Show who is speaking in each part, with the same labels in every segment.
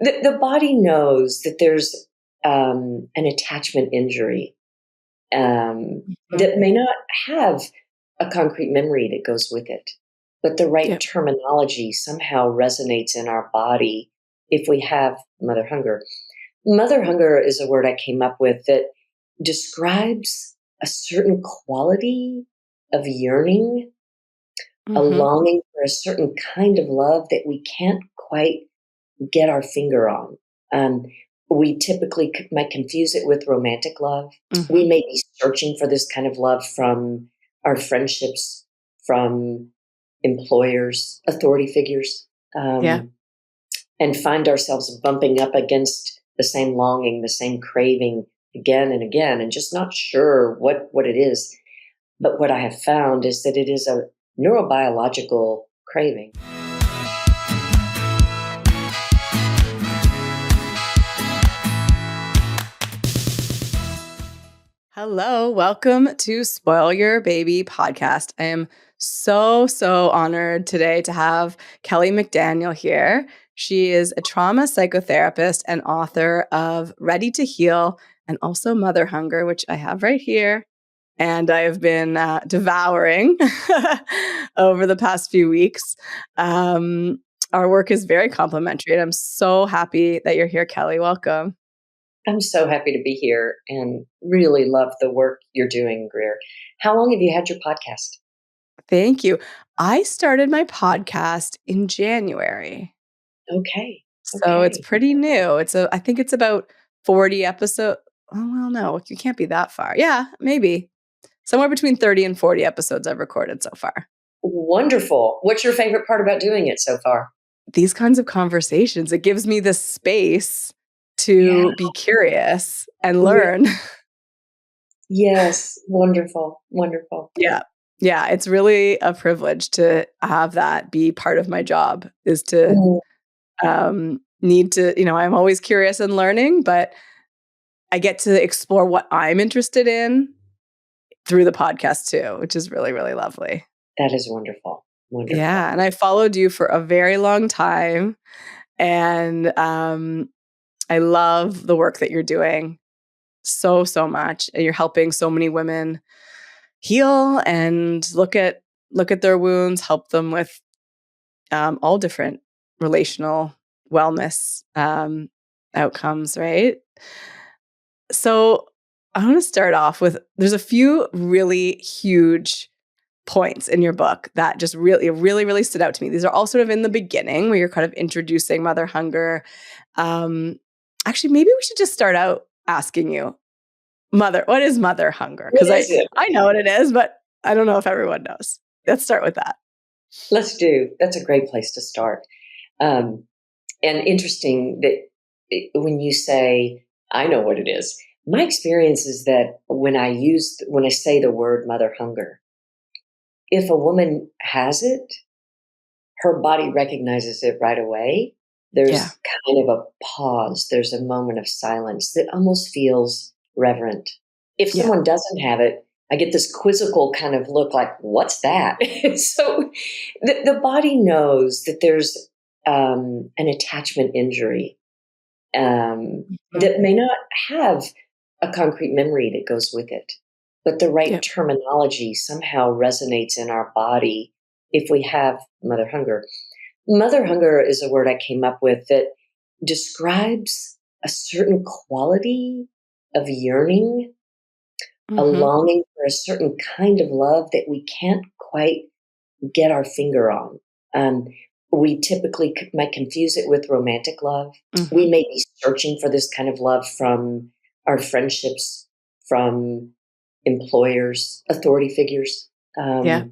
Speaker 1: The body knows that there's an attachment injury that may not have a concrete memory that goes with it, but the right
Speaker 2: Yep.
Speaker 1: terminology somehow resonates in our body if we have mother hunger. Mother hunger is a word I came up with that describes a certain quality of yearning, a
Speaker 2: Mhm.
Speaker 1: longing for a certain kind of love that we can't quite get our finger on. Um, we typically might confuse it with romantic love. We
Speaker 2: Mhm.
Speaker 1: may be searching for this kind of love from our friendships, from employers, authority figures,
Speaker 2: Yeah.
Speaker 1: and find ourselves bumping up against the same longing, the same craving again and again, and just not sure what it is. But what I have found is that it is a neurobiological craving.
Speaker 2: Hello, welcome to Spoil Your Baby podcast. I am so honored today to have Kelly McDaniel here. She is a trauma psychotherapist and author of Ready to Heal and also Mother Hunger, which I have right here. And I have been devouring over the past few weeks. Our work is very complementary, and I'm so happy that you're here, Kelly. Welcome.
Speaker 1: I'm so happy to be here and really love the work you're doing, Greer. How long have you had your podcast?
Speaker 2: Thank you. I started my podcast in January.
Speaker 1: Okay.
Speaker 2: So it's
Speaker 1: Okay.
Speaker 2: pretty new. I think it's about 40 episodes. Oh, well, no, you can't be that far. Yeah, maybe. Somewhere between 30 and 40 episodes I've recorded so far.
Speaker 1: Wonderful. What's your favorite part about doing it so far?
Speaker 2: These kinds of conversations, it gives me the space
Speaker 1: Yeah.
Speaker 2: to be curious and
Speaker 1: Yeah.
Speaker 2: learn.
Speaker 1: Yes. Wonderful. Wonderful.
Speaker 2: Yeah. Yeah, it's really a privilege to have that be part of my job is to
Speaker 1: Mm.
Speaker 2: need to, I'm always curious and learning, but I get to explore what I'm interested in through the podcast too, which is really, really lovely.
Speaker 1: That is wonderful. Wonderful.
Speaker 2: Yeah. And I followed you for a very long time. And I love the work that you're doing so much. And you're helping so many women heal and look at their wounds, help them with all different relational wellness outcomes, right? So I want to start off with there's a few really huge points in your book that just really stood out to me. These are all sort of in the beginning where you're kind of introducing mother hunger. Um, Actually, maybe we should just start out asking you, what is mother hunger?
Speaker 1: What
Speaker 2: Because
Speaker 1: is it?
Speaker 2: I know what it is, but I don't know if everyone knows. Let's start with that.
Speaker 1: Let's do. That's a great place to start. Um, and interesting that when you say, I know what it is, my experience is that when I say the word mother hunger, if a woman has it, her body recognizes it right away.
Speaker 2: Yeah.
Speaker 1: There's kind of a pause. There's a moment of silence that almost feels reverent. If
Speaker 2: Yeah.
Speaker 1: someone doesn't have it, I get this quizzical kind of look like, what's that? So the body knows that there's an attachment injury
Speaker 2: Mhm.
Speaker 1: that may not have a concrete memory that goes with it, but the right
Speaker 2: Yep.
Speaker 1: terminology somehow resonates in our body if we have mother hunger. Mother hunger is a word I came up with that describes a certain quality of yearning, a
Speaker 2: Mhm.
Speaker 1: longing for a certain kind of love that we can't quite get our finger on. Um, we typically might confuse it with romantic love. We
Speaker 2: Mhm.
Speaker 1: may be searching for this kind of love from our friendships, from employers, authority figures,
Speaker 2: Yeah.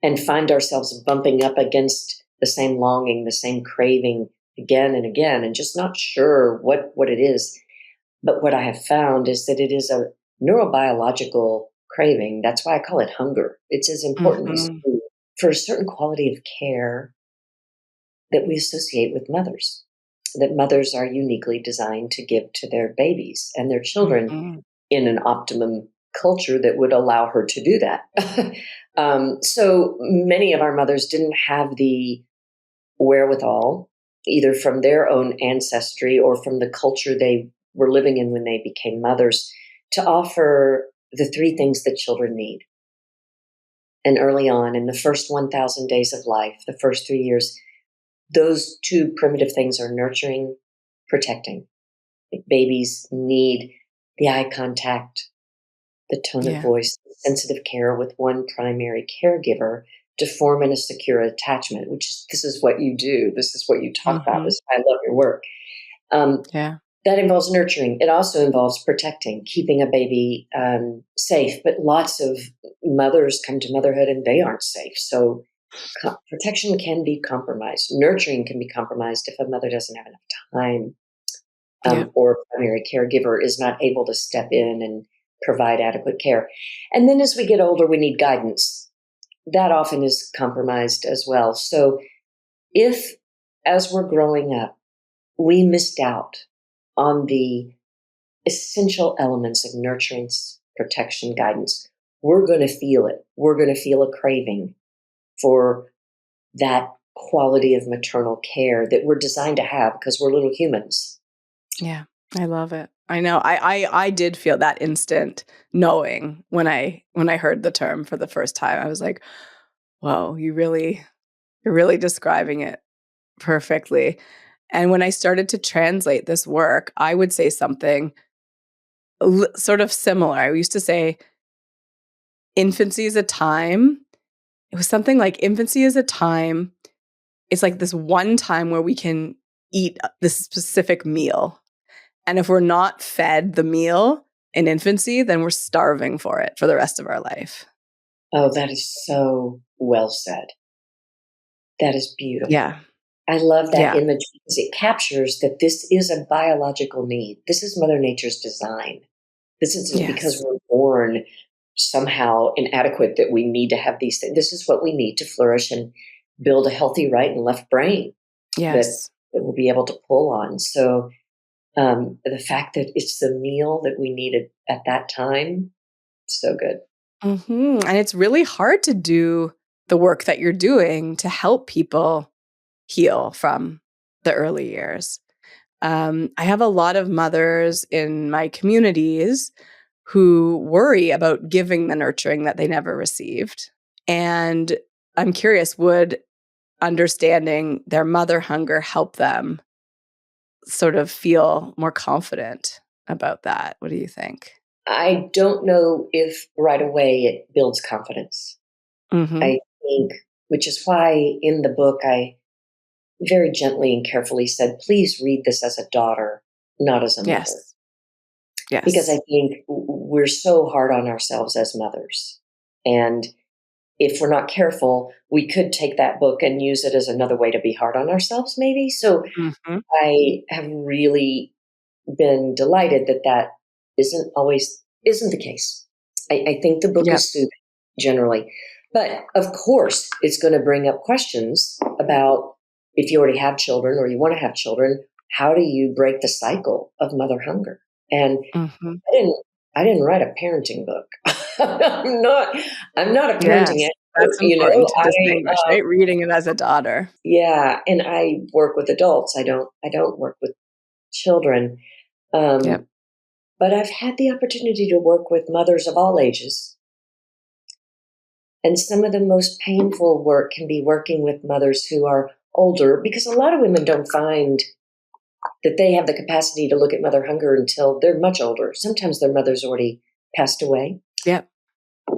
Speaker 1: and find ourselves bumping up against the same longing, the same craving again and again, and just not sure what it is. But what I have found is that it is a neurobiological craving. That's why I call it hunger. It's as important as
Speaker 2: Mhm.
Speaker 1: food for a certain quality of care that we associate with mothers, that mothers are uniquely designed to give to their babies and their children
Speaker 2: Mhm.
Speaker 1: in an optimum culture that would allow her to do that. So many of our mothers didn't have the wherewithal either from their own ancestry or from the culture they were living in when they became mothers, to offer the three things that children need. And early on, in the first 1,000 days of life, the first 3 years, those two primitive things are nurturing, protecting. Babies need the eye contact, the tone of
Speaker 2: Yeah.
Speaker 1: voice, sensitive care with one primary caregiver to form in a secure attachment, which is, this is what you do. This is what you talk about.
Speaker 2: Mhm.
Speaker 1: This, I love your work. Um,
Speaker 2: Yeah.
Speaker 1: that involves nurturing. It also involves protecting, keeping a baby safe. But lots of mothers come to motherhood and they aren't safe. So protection can be compromised. Nurturing can be compromised if a mother doesn't have enough time,
Speaker 2: Yeah.
Speaker 1: or a primary caregiver is not able to step in and provide adequate care. And then as we get older, we need guidance. That often is compromised as well. So if, as we're growing up, we missed out on the essential elements of nurturance, protection, guidance, we're going to feel it. We're going to feel a craving for that quality of maternal care that we're designed to have because we're little humans.
Speaker 2: Yeah. I love it. I know. I did feel that instant knowing when I heard the term for the first time. I was like, "Whoa, you're really describing it perfectly." And when I started to translate this work, I would say something sort of similar. I used to say infancy is a time. It was something like infancy is a time. It's like this one time where we can eat this specific meal. And if we're not fed the meal in infancy, then we're starving for it for the rest of our life.
Speaker 1: Oh, that is so well said. That is beautiful.
Speaker 2: Yeah.
Speaker 1: I love that
Speaker 2: Yeah.
Speaker 1: image because it captures that this is a biological need. This is Mother Nature's design. This isn't because
Speaker 2: Yes.
Speaker 1: we're born somehow inadequate that we need to have these things. This is what we need to flourish and build a healthy right and left brain that,
Speaker 2: Yes.
Speaker 1: that we'll be able to pull on. So the fact that it's the meal that we needed at that time, so good.
Speaker 2: And it's really hard to do the work that you're doing to help people heal from the early years. I have a lot of mothers in my communities who worry about giving the nurturing that they never received. And I'm curious, would understanding their mother hunger help them sort of feel more confident about that? What do you think?
Speaker 1: I don't know if right away it builds confidence.
Speaker 2: Mhm.
Speaker 1: I think, which is why in the book I very gently and carefully said, please read this as a daughter, not as a mother.
Speaker 2: Yes.
Speaker 1: Because I
Speaker 2: Yes.
Speaker 1: think we're so hard on ourselves as mothers. And if we're not careful, we could take that book and use it as another way to be hard on ourselves, maybe. So
Speaker 2: Mhm.
Speaker 1: I have really been delighted that that isn't the case. I think the book
Speaker 2: Yep.
Speaker 1: is soothing generally, but of course, it's going to bring up questions about if you already have children or you want to have children. How do you break the cycle of mother hunger? And
Speaker 2: Mhm.
Speaker 1: I didn't. I didn't write a parenting book. I'm not. I'm not a parenting
Speaker 2: Yes.
Speaker 1: expert.
Speaker 2: That's important to
Speaker 1: I
Speaker 2: distinguish, right? Reading it as a daughter.
Speaker 1: yeah, and I work with adults. I don't work with children.
Speaker 2: Yep.
Speaker 1: Um, but I've had the opportunity to work with mothers of all ages. And some of the most painful work can be working with mothers who are older because a lot of women don't find that they have the capacity to look at mother hunger until they're much older. Sometimes their mother's already passed away,
Speaker 2: Yep.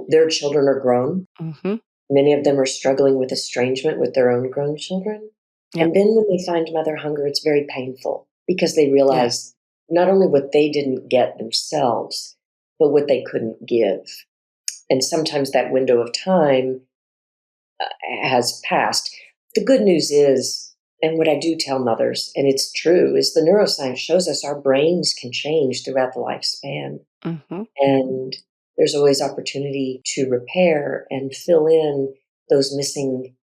Speaker 1: their children are grown.
Speaker 2: Mhm.
Speaker 1: Many of them are struggling with estrangement with their own grown children. And
Speaker 2: Yep.
Speaker 1: then when they find mother hunger, it's very painful because they
Speaker 2: Yeah.
Speaker 1: realize not only what they didn't get themselves, but what they couldn't give. And sometimes that window of time has passed. The good news is, and what I do tell mothers, and it's true, is the neuroscience shows us our brains can change throughout the lifespan.
Speaker 2: Mhm.
Speaker 1: And there's always opportunity to repair and fill in those missing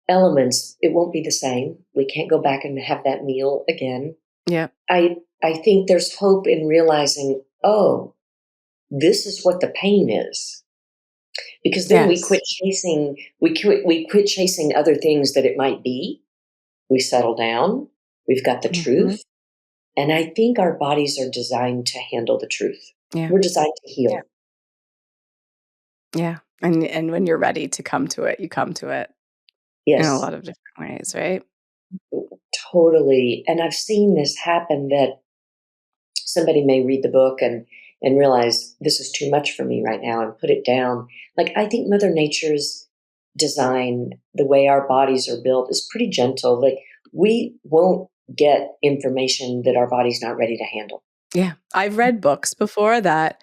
Speaker 1: elements. It won't be the same. We can't go back and have that meal again.
Speaker 2: Yep.
Speaker 1: I think there's hope in realizing, oh, this is what the pain is. Because then
Speaker 2: Yes.
Speaker 1: we quit chasing other things that it might be. we settle down, we've got the
Speaker 2: Mm-hmm.
Speaker 1: truth. And I think our bodies are designed to handle the truth.
Speaker 2: Yeah.
Speaker 1: We're designed to heal.
Speaker 2: Yeah. And when you're ready to come to it, you come to it in a
Speaker 1: Yes,
Speaker 2: lot of different ways, right?
Speaker 1: totally. And I've seen this happen that somebody may read the book and realize this is too much for me right now and put it down. Like I think Mother Nature's design, the way our bodies are built, is pretty gentle. Like we won't get information that our body's not ready to handle.
Speaker 2: Yeah. I've read books before that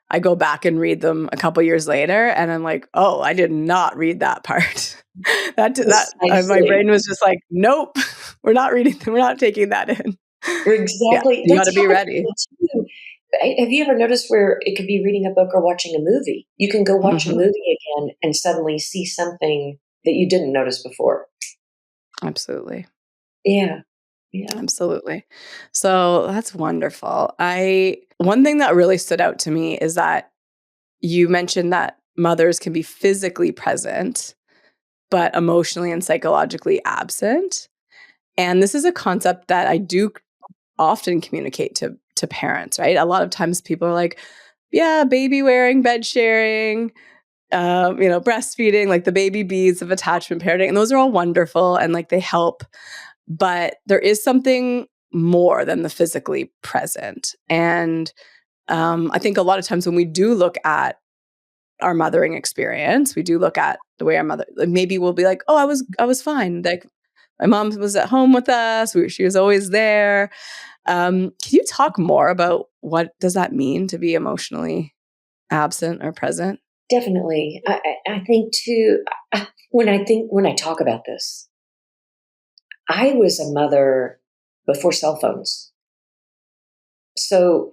Speaker 2: I go back and read them a couple years later, and I'm like, "Oh, I did not read that part." My
Speaker 1: Precisely.
Speaker 2: brain was just like, "Nope, we're not reading we're not taking that in." Yeah,
Speaker 1: Exactly.
Speaker 2: you
Speaker 1: That's
Speaker 2: gotta be
Speaker 1: happened to
Speaker 2: ready.
Speaker 1: me too. Have you ever noticed where it could be reading a book or watching a movie? You can go watch a
Speaker 2: Mhm.
Speaker 1: movie again and suddenly see something that you didn't notice before.
Speaker 2: Absolutely.
Speaker 1: Yeah. Yeah.
Speaker 2: Absolutely. So, that's wonderful. I One thing that really stood out to me is that you mentioned that mothers can be physically present, but emotionally and psychologically absent. And this is a concept that I do often communicate to parents, right? A lot of times people are like, yeah, baby wearing, bed sharing, breastfeeding, like the baby beads of attachment parenting. And those are all wonderful and like they help. But there is something more than the physically present. And I think a lot of times when we do look at our mothering experience, we do look at the way our mother, like maybe we'll be like, oh, I was fine. Like my mom was at home with us. She was always there. Can you talk more about what does that mean to be emotionally absent or present?
Speaker 1: Definitely. I think too, when I talk about this, I was a mother before cell phones. So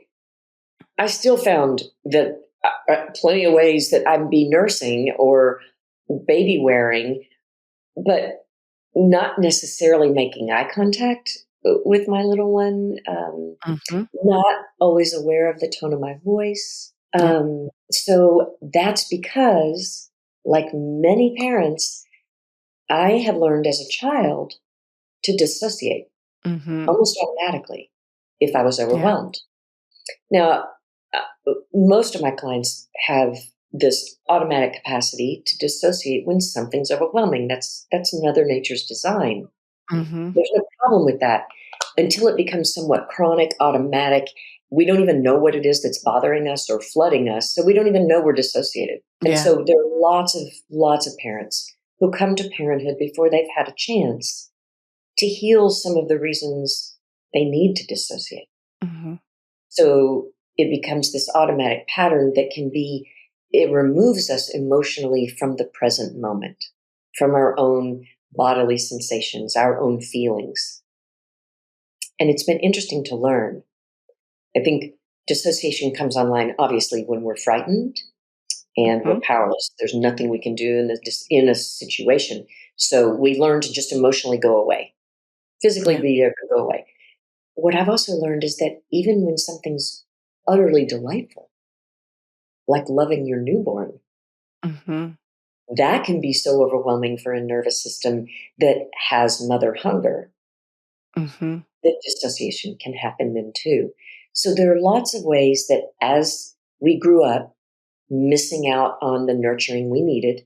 Speaker 1: I still found that plenty of ways that I'd be nursing or baby wearing, but not necessarily making eye contact with my little one,
Speaker 2: Mhm.
Speaker 1: not always aware of the tone of my voice.
Speaker 2: Yep.
Speaker 1: So that's because, like many parents, I have learned as a child to dissociate
Speaker 2: Mhm.
Speaker 1: almost automatically if I was
Speaker 2: Yeah.
Speaker 1: overwhelmed. Now, most of my clients have this automatic capacity to dissociate when something's overwhelming. That's Mother Nature's design.
Speaker 2: Mhm.
Speaker 1: There's no problem with that until it becomes somewhat chronic, automatic. We don't even know what it is that's bothering us or flooding us, so we don't even know we're dissociated. And
Speaker 2: Yeah.
Speaker 1: so there are lots of parents who come to parenthood before they've had a chance to heal some of the reasons they need to dissociate.
Speaker 2: Mhm.
Speaker 1: So it becomes this automatic pattern that it removes us emotionally from the present moment, from our own bodily sensations, our own feelings. And it's been interesting to learn. I think dissociation comes online, obviously, when we're frightened and we're
Speaker 2: Mhm.
Speaker 1: powerless. There's nothing we can do in a situation. So we learn to just emotionally go away, physically
Speaker 2: Yeah.
Speaker 1: be able to go away. What I've also learned is that even when something's utterly delightful, like loving your newborn,
Speaker 2: Mhm.
Speaker 1: that can be so overwhelming for a nervous system that has mother hunger
Speaker 2: Mhm.
Speaker 1: that dissociation can happen then too. So there are lots of ways that as we grew up, missing out on the nurturing we needed,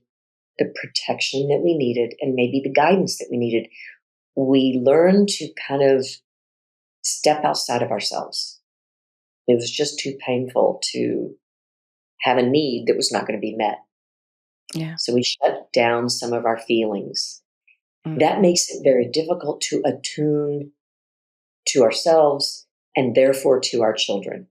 Speaker 1: the protection that we needed, and maybe the guidance that we needed, we learned to kind of step outside of ourselves. It was just too painful to have a need that was not going to be met.
Speaker 2: Yeah.
Speaker 1: So we shut down some of our feelings. That
Speaker 2: Mhm.
Speaker 1: makes it very difficult to attune to ourselves and therefore to our children.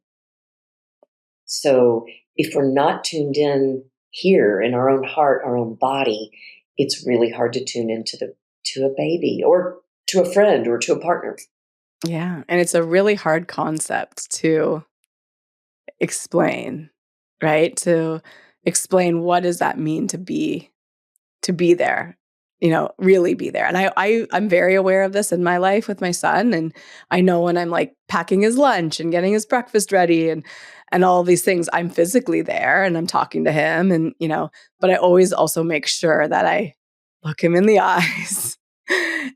Speaker 1: So if we're not tuned in here in our own heart, our own body, it's really hard to tune into the to a baby or to a friend or to a partner.
Speaker 2: Yeah, and it's a really hard concept to explain, right? To explain what does that mean to be there, really be there. And I'm very aware of this in my life with my son. And I know when I'm like packing his lunch and getting his breakfast ready and all these things, I'm physically there and I'm talking to him but I always also make sure that I look him in the eyes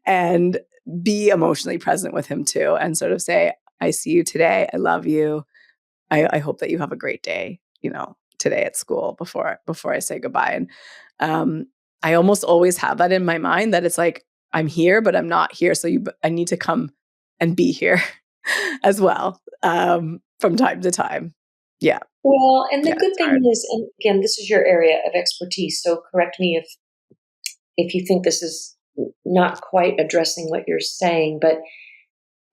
Speaker 2: and be emotionally present with him too, and sort of say, I see you today. I love you. I hope that you have a great day, today at school before I say goodbye. And I almost always have that in my mind, that it's like, I'm here, but I'm not here. So I need to come and be here as well, from time to time. Yeah.
Speaker 1: Well, and the
Speaker 2: Yeah.
Speaker 1: good
Speaker 2: It's
Speaker 1: thing
Speaker 2: hard.
Speaker 1: is, and again, this is your area of expertise, so correct me if you think this is not quite addressing what you're saying, but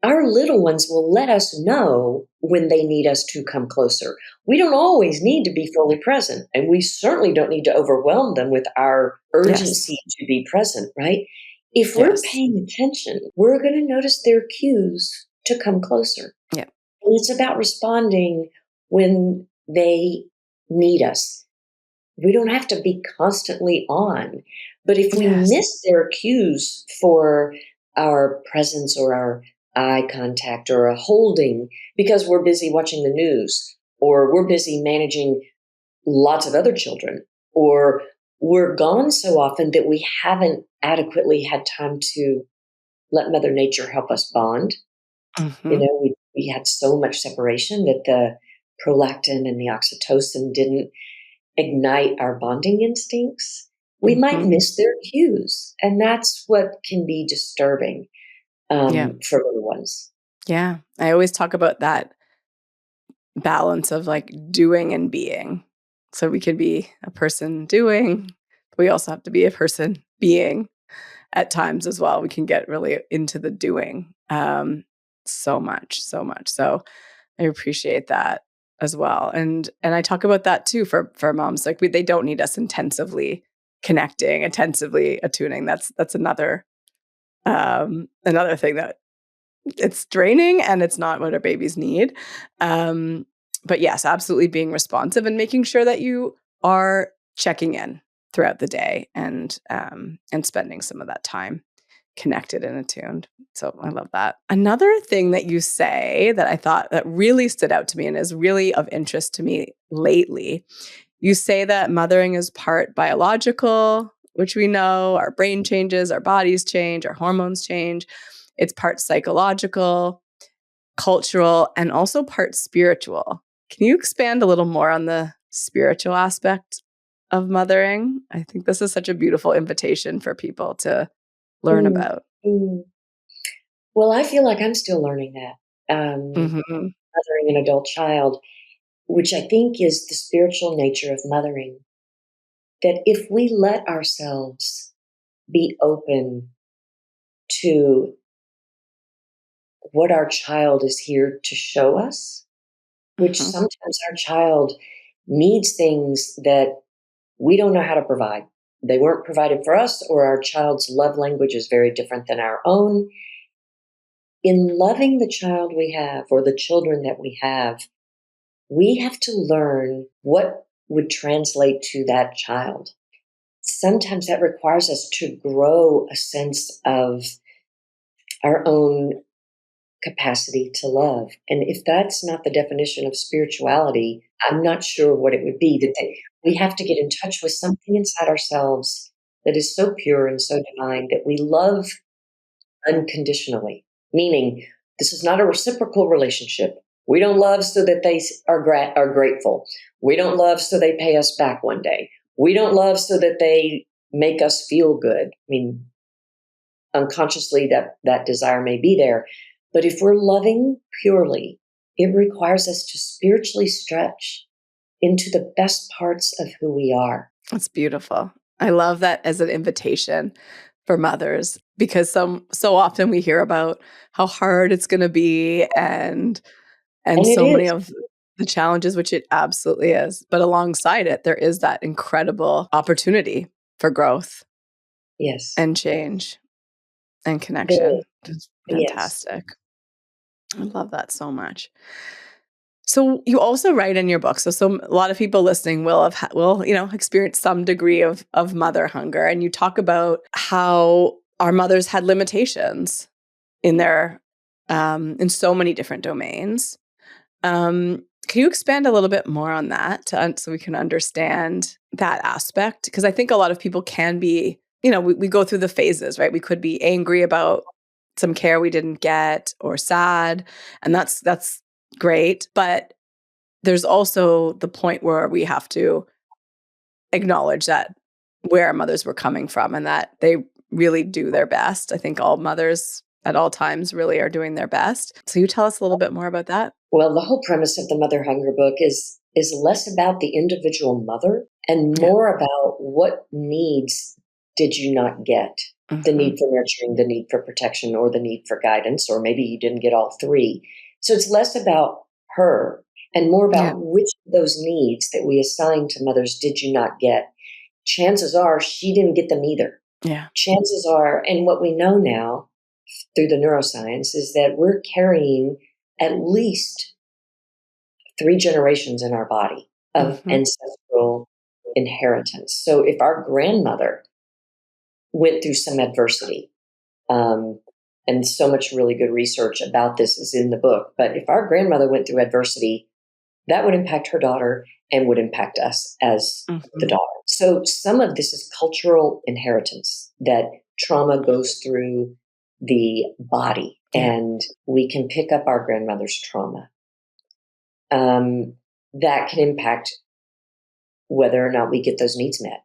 Speaker 1: our little ones will let us know when they need us to come closer. We don't always need to be fully present, and we certainly don't need to overwhelm them with our
Speaker 2: Yes.
Speaker 1: urgency to be present, right? If we're
Speaker 2: Yes.
Speaker 1: paying attention, we're going to notice their cues to come closer.
Speaker 2: Yeah.
Speaker 1: And it's about responding when they need us. We don't have to be constantly on. But if we
Speaker 2: Yes.
Speaker 1: miss their cues for our presence or our eye contact or a holding because we're busy watching the news or we're busy managing lots of other children or we're gone so often that we haven't adequately had time to let Mother Nature help us bond.
Speaker 2: Hmm.
Speaker 1: We had so much separation that the prolactin and the oxytocin didn't ignite our bonding instincts. We might
Speaker 2: Hmm.
Speaker 1: miss their cues, and that's what can be disturbing
Speaker 2: Yeah.
Speaker 1: for little ones.
Speaker 2: Yeah. I always talk about that balance of like doing and being. So we can be a person doing, but we also have to be a person being at times as well. We can get really into the doing, so much, so much. So I appreciate that as well. And I talk about that too for moms. Like they don't need us intensively connecting, intensively attuning. That's another thing that it's draining and it's not what our babies need. Um, but yes, absolutely being responsive and making sure that you are checking in throughout the day and spending some of that time connected and attuned. So I love that. Another thing that you say that I thought that really stood out to me and is really of interest to me lately, you say that mothering is part biological, which we know our brain changes, our bodies change, our hormones change. It's part psychological, cultural, and also part spiritual. Can you expand a little more on the spiritual aspect of mothering? I think this is such a beautiful invitation for people to learn
Speaker 1: Mm,
Speaker 2: about.
Speaker 1: mm. Well, I feel like I'm still learning that,
Speaker 2: Mhm.
Speaker 1: mothering an adult child, which I think is the spiritual nature of mothering. That if we let ourselves be open to what our child is here to show us, which
Speaker 2: Mhm.
Speaker 1: sometimes our child needs things that we don't know how to provide. They weren't provided for us, or our child's love language is very different than our own. In loving the child we have, or the children that we have to learn what would translate to that child. Sometimes that requires us to grow a sense of our own capacity to love. And if that's not the definition of spirituality, I'm not sure what it would be. We have to get in touch with something inside ourselves that is so pure and so divine that we love unconditionally, meaning this is not a reciprocal relationship. We don't love so that they are grateful. We don't love so they pay us back one day. We don't love so that they make us feel good. I mean, unconsciously that desire may be there. But if we're loving purely, it requires us to spiritually stretch into the best parts of who we are.
Speaker 2: That's beautiful. I love that as an invitation for mothers because so often we hear about how hard it's going to be and
Speaker 1: And it
Speaker 2: so many
Speaker 1: is.
Speaker 2: of the challenges, which it absolutely is. But alongside it, there is that incredible opportunity for growth
Speaker 1: Yes.
Speaker 2: and change and
Speaker 1: There is.
Speaker 2: connection. It's
Speaker 1: Yes.
Speaker 2: fantastic. I love that so much. So you also write in your book. So a lot of people listening will experience some degree of mother hunger, and you talk about how our mothers had limitations in their in so many different domains. Can you expand a little bit more on that so we can understand that aspect? Because I think a lot of people can be, we go through the phases, right? We could be angry about some care we didn't get or sad. And that's great. But there's also the point where we have to acknowledge that where our mothers were coming from and that they really do their best. I think all mothers at all times really are doing their best. So you tell us a little bit more about that?
Speaker 1: Well, the whole premise of the Mother Hunger book is less about the individual mother and more about what needs did you not get. The need for nurturing, the need for protection, or the need for guidance, or maybe you didn't get all three. So it's less about her and more about which of those needs that we assign to mothers did you not get. Chances are she didn't get them either.
Speaker 2: Yeah.
Speaker 1: Chances are, and what we know now through the neuroscience is that we're carrying at least 3 generations in our body of ancestral inheritance. So if our grandmother went through some adversity, and so much really good research about this is in the book, but if our grandmother went through adversity, that would impact her daughter and would impact us as the daughter. So some of this is cultural inheritance, that trauma goes through the body, and we can pick up our grandmother's trauma. That can impact whether or not we get those needs met.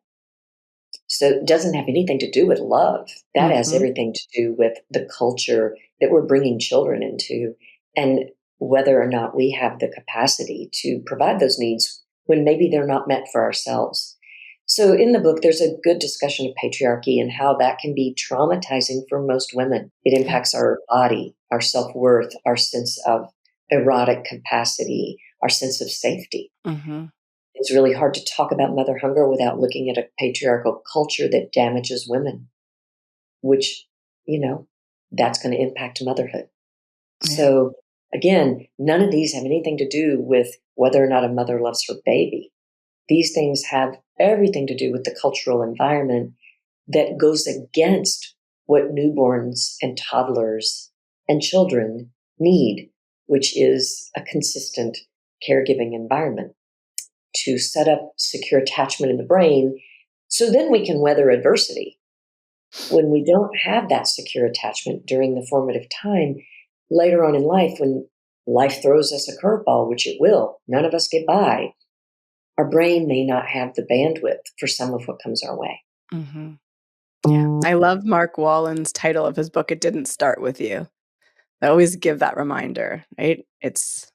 Speaker 1: So it doesn't have anything to do with love. That has everything to do with the culture that we're bringing children into and whether or not we have the capacity to provide those needs when maybe they're not met for ourselves. So in the book, there's a good discussion of patriarchy and how that can be traumatizing for most women. It impacts our body, our self-worth, our sense of erotic capacity, our sense of safety. It's really hard to talk about mother hunger without looking at a patriarchal culture that damages women, which, that's going to impact motherhood. So again, none of these have anything to do with whether or not a mother loves her baby. These things have everything to do with the cultural environment that goes against what newborns and toddlers and children need, which is a consistent caregiving environment to set up secure attachment in the brain so then we can weather adversity. When we don't have that secure attachment during the formative time, later on in life, when life throws us a curveball, which it will, none of us get by, our brain may not have the bandwidth for some of what comes our way.
Speaker 2: Yeah. I love Mark Wallen's title of his book, It Didn't Start With You. I always give that reminder, right? It's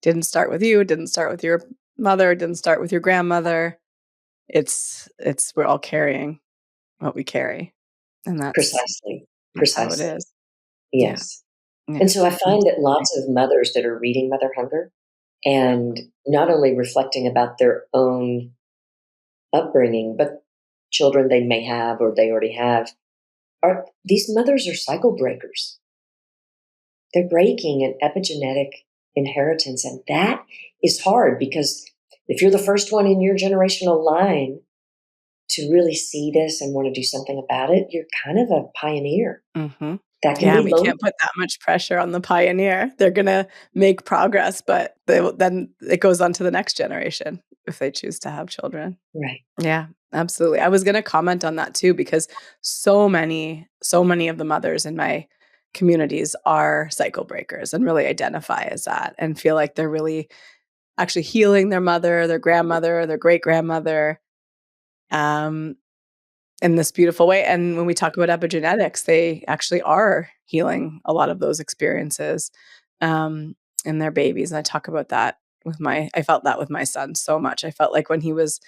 Speaker 2: didn't start with you, it didn't start with your mother, it didn't start with your grandmother. It's we're all carrying what we carry. And that's how it is.
Speaker 1: Yes.
Speaker 2: Yeah.
Speaker 1: And so I find that lots of mothers that are reading Mother Hunger and not only reflecting about their own upbringing, but children they may have or they already have, these mothers are cycle breakers. They're breaking an epigenetic inheritance. And that is hard because if you're the first one in your generational line to really see this and want to do something about it, you're kind of a pioneer. That can be
Speaker 2: we can't put that much pressure on the pioneer. They're going to make progress, but then it goes on to the next generation if they choose to have children.
Speaker 1: Right.
Speaker 2: Yeah, absolutely. I was going to comment on that too, because so many of the mothers in my communities are cycle breakers and really identify as that and feel like they're really actually healing their mother, their grandmother, their great grandmother, in this beautiful way. And when we talk about epigenetics, they actually are healing a lot of those experiences in their babies. And I talk about that I felt that with my son so much. I felt like when he was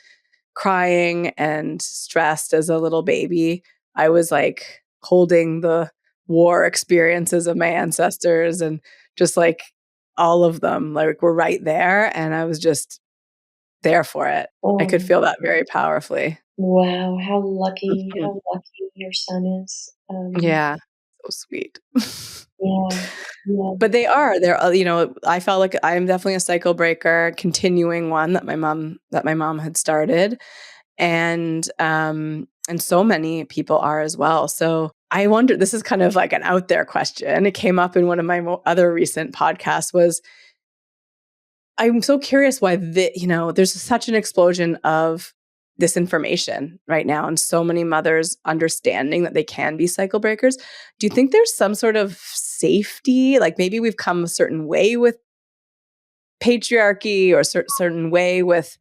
Speaker 2: crying and stressed as a little baby, I was like holding the war experiences of my ancestors and just like all of them like were right there. And I was just there for it. I could feel that very powerfully.
Speaker 1: Wow, how lucky your son is.
Speaker 2: Yeah, so sweet.
Speaker 1: Yeah.
Speaker 2: But they're, I felt like I'm definitely a cycle breaker, continuing one that my mom had started. And so many people are as well. So I wonder, this is kind of like an out there question. It came up in one of my other recent podcasts was, I'm so curious why there's such an explosion of this information right now, and so many mothers understanding that they can be cycle breakers. Do you think there's some sort of safety? Like maybe we've come a certain way with patriarchy, or certain way with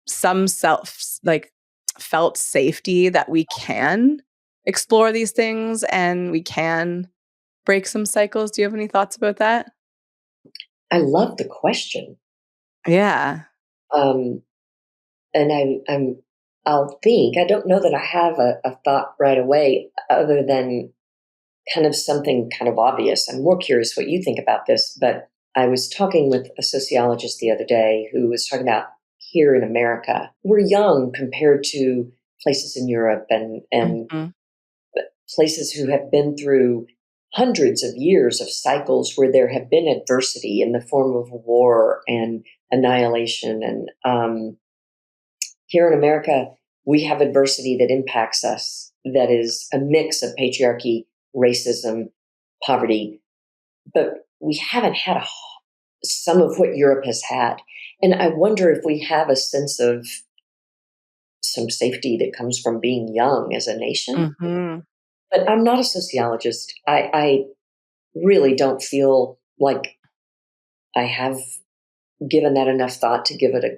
Speaker 2: some like felt safety, that we can explore these things and we can break some cycles? Do you have any thoughts about that?
Speaker 1: I love the question.
Speaker 2: Yeah.
Speaker 1: Um, and I'll think, I don't know that I have a thought right away other than kind of something kind of obvious. I'm more curious what you think about this, but I was talking with a sociologist the other day who was talking about here in America, we're young compared to places in Europe and
Speaker 2: Mhm.
Speaker 1: places who have been through hundreds of years of cycles where there have been adversity in the form of war and annihilation. And here in America, we have adversity that impacts us, that is a mix of patriarchy, racism, poverty, but we haven't had some of what Europe has had. And I wonder if we have a sense of some safety that comes from being young as a nation.
Speaker 2: Mhm.
Speaker 1: But I'm not a sociologist. I really don't feel like I have given that enough thought to give it a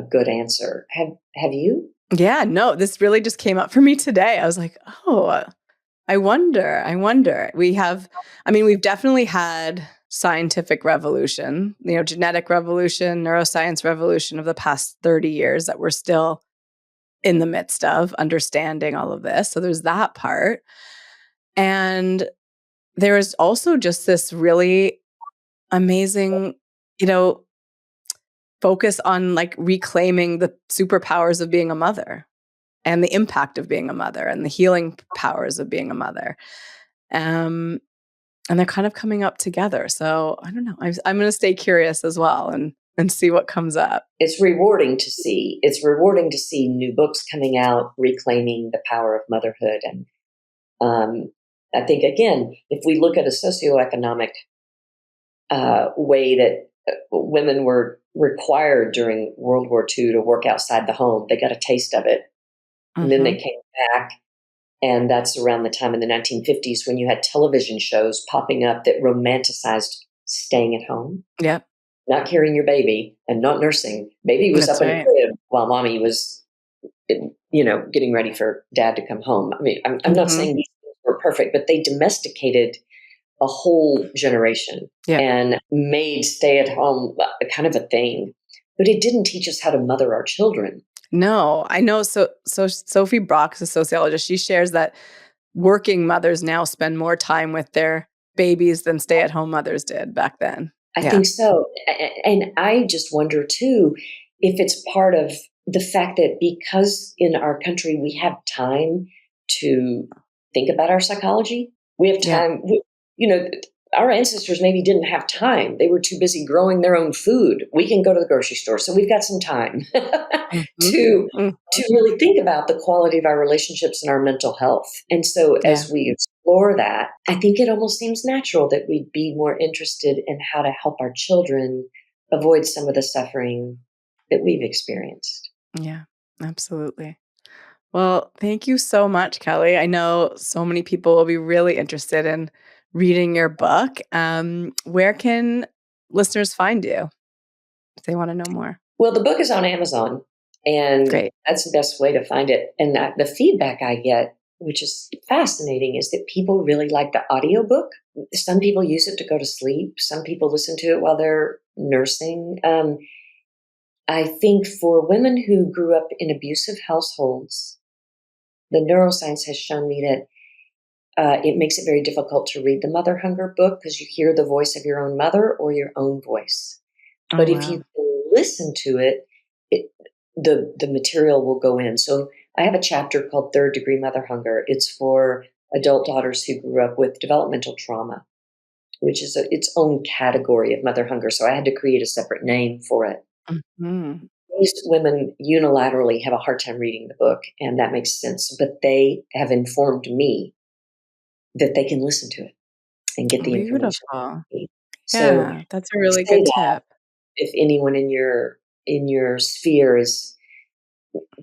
Speaker 1: good answer. Have you?
Speaker 2: Yeah, no, this really just came up for me today. I was like, "Oh, I wonder." We've definitely had scientific revolution, genetic revolution, neuroscience revolution of the past 30 years that we're still in the midst of understanding all of this. So there's that part. And there is also just this really amazing, you know, focus on like reclaiming the superpowers of being a mother, and the impact of being a mother, and the healing powers of being a mother. Um, and they're kind of coming up together. So I don't know. I'm going to stay curious as well, and see what comes up.
Speaker 1: It's rewarding to see. It's rewarding to see new books coming out reclaiming the power of motherhood. And I think, again, if we look at a socioeconomic way that women were required during World War II to work outside the home, they got a taste of it. And then they
Speaker 2: Hmm.
Speaker 1: came back. And that's around the time in the 1950s when you had television shows popping up that romanticized staying at home,
Speaker 2: Yep,
Speaker 1: not carrying your baby and not nursing. Baby was
Speaker 2: that's
Speaker 1: up in a
Speaker 2: right.
Speaker 1: crib while mommy was, getting ready for dad to come home. I mean, I'm not
Speaker 2: Hmm.
Speaker 1: saying these things were perfect, but they domesticated a whole generation
Speaker 2: Yep.
Speaker 1: and made stay at home kind of a thing. But it didn't teach us how to mother our children.
Speaker 2: No, I know. So Sophie Brock's a sociologist. She shares that working mothers now spend more time with their babies than stay-at-home mothers did back then.
Speaker 1: I
Speaker 2: Yeah.
Speaker 1: think so. And I just wonder too if it's part of the fact that because in our country we have time to think about our psychology, we have
Speaker 2: Yeah.
Speaker 1: time, you know, our ancestors maybe didn't have time. They were too busy growing their own food. We can go to the grocery store, so we've got some time
Speaker 2: Mhm.
Speaker 1: to
Speaker 2: Mm.
Speaker 1: to really think about the quality of our relationships and our mental health. And so
Speaker 2: Yeah.
Speaker 1: as we explore that, I think it almost seems natural that we'd be more interested in how to help our children avoid some of the suffering that we've experienced.
Speaker 2: Yeah. Absolutely. Well, thank you so much, Kelly. I know so many people will be really interested in reading your book. Where can listeners find you if they want to know more?
Speaker 1: Well, the book is on Amazon, and
Speaker 2: Great.
Speaker 1: that's the best way to find it. And the feedback I get, which is fascinating, is that people really like the audiobook. Some people use it to go to sleep. Some people listen to it while they're nursing. I think for women who grew up in abusive households, the neuroscience has shown me that it makes it very difficult to read the Mother Hunger book because you hear the voice of your own mother or your own voice.
Speaker 2: Oh,
Speaker 1: But if you
Speaker 2: wow.
Speaker 1: can listen to it, it the material will go in. So I have a chapter called Third Degree Mother Hunger. It's for adult daughters who grew up with developmental trauma, which is its own category of mother hunger. So I had to create a separate name for it.
Speaker 2: Mhm.
Speaker 1: Most women unilaterally have a hard time reading the book, and that makes sense. But they have informed me that they can listen to it and get the information
Speaker 2: Beautiful.
Speaker 1: they need. So
Speaker 2: Yeah, that's a really
Speaker 1: say
Speaker 2: good
Speaker 1: that
Speaker 2: tip.
Speaker 1: if anyone in your sphere is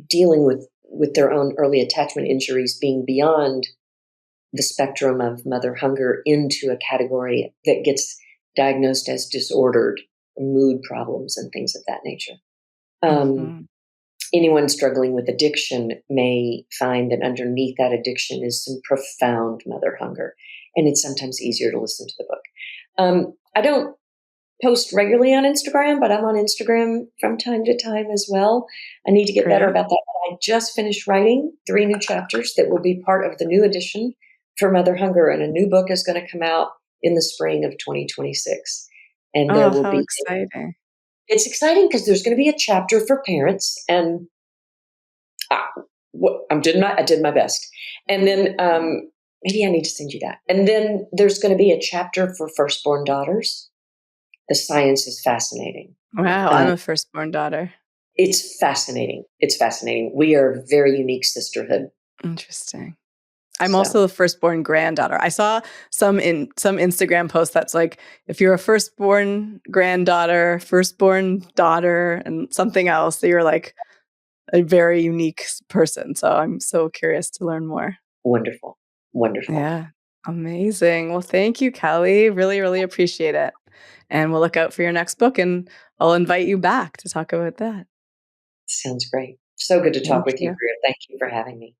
Speaker 1: dealing with their own early attachment injuries being beyond the spectrum of mother hunger into a category that gets diagnosed as disordered mood problems and things of that nature.
Speaker 2: Mhm.
Speaker 1: Anyone struggling with addiction may find that underneath that addiction is some profound mother hunger, and it's sometimes easier to listen to the book. I don't post regularly on Instagram, but I'm on Instagram from time to time as well. I need to get better
Speaker 2: Great.
Speaker 1: about that. I just finished writing 3 new chapters that will be part of the new edition for Mother Hunger, and a new book is going to come out in the spring of 2026. And there
Speaker 2: Oh,
Speaker 1: will
Speaker 2: how
Speaker 1: be,
Speaker 2: exciting.
Speaker 1: it's exciting because there's going to be a chapter for parents, and ah, I did my best. And then maybe I need to send you that. And then there's going to be a chapter for firstborn daughters. The science is fascinating.
Speaker 2: Wow, I'm
Speaker 1: Uh,
Speaker 2: a firstborn daughter.
Speaker 1: it's fascinating. It's fascinating. We are a very unique sisterhood.
Speaker 2: Interesting. I'm
Speaker 1: So
Speaker 2: also a firstborn granddaughter. I saw some Instagram post that's like, if you're a firstborn granddaughter, firstborn daughter, and something else, that you're like a very unique person. So I'm so curious to learn more.
Speaker 1: wonderful. Wonderful.
Speaker 2: Yeah. Amazing. Well, thank you, Kelly. Really, really appreciate it. And we'll look out for your next book and I'll invite you back to talk about that.
Speaker 1: Sounds great. So good to talk
Speaker 2: Thank
Speaker 1: with you,
Speaker 2: you.
Speaker 1: Greer. Thank you for having me.